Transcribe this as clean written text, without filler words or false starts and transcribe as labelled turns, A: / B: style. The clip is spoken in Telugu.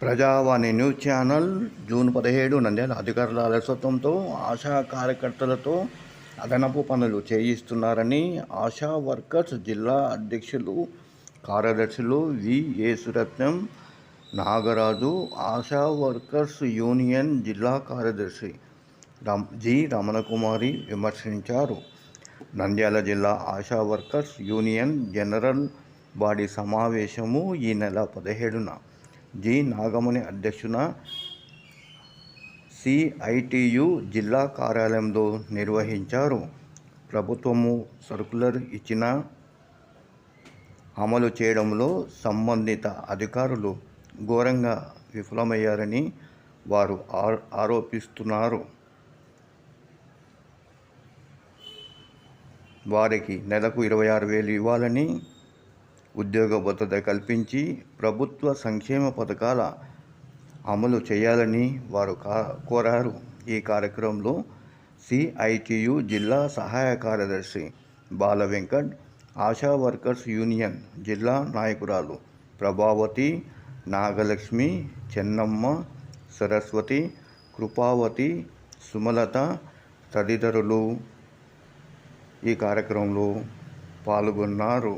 A: ప్రజావాణి న్యూస్ ఛానల్ జూన్ 17 నంద్యాల అధికారుల అలసత్వంతో ఆశా కార్యకర్తలతో అదనపు పనులు చేయిస్తున్నారని ఆశా వర్కర్స్ జిల్లా అధ్యక్షులు కార్యదర్శులు V Yesuratnam Nagaraju, Asha workers union జిల్లా కార్యదర్శి జి రమణకుమారి విమర్శించారు. నంద్యాల జిల్లా Asha workers union general body సమావేశము ఈ నెల 17న జి నాగమణి అధ్యక్షున సిఐటియు జిల్లా కార్యాలయంలో నిర్వహించారు. ప్రభుత్వము సర్కులర్ ఇచ్చినా అమలు చేయడంలో సంబంధిత అధికారులు ఘోరంగా విఫలమయ్యారని వారు ఆరోపిస్తున్నారు. వారికి నెలకు 26,000 ఇవ్వాలని, ఉద్యోగ భద్రత కల్పించి ప్రభుత్వ సంక్షేమ పథకాల అమలు చేయాలని వారు కోరారు. ఈ కార్యక్రమంలో సిఐటియు జిల్లా సహాయ కార్యదర్శి బాల వెంకట్, ఆశా వర్కర్స్ యూనియన్ జిల్లా నాయకురాలు ప్రభావతి, నాగలక్ష్మి, చెన్నమ్మ, సరస్వతి, కృపావతి, సుమలత తదితరులు ఈ కార్యక్రమంలో పాల్గొన్నారు.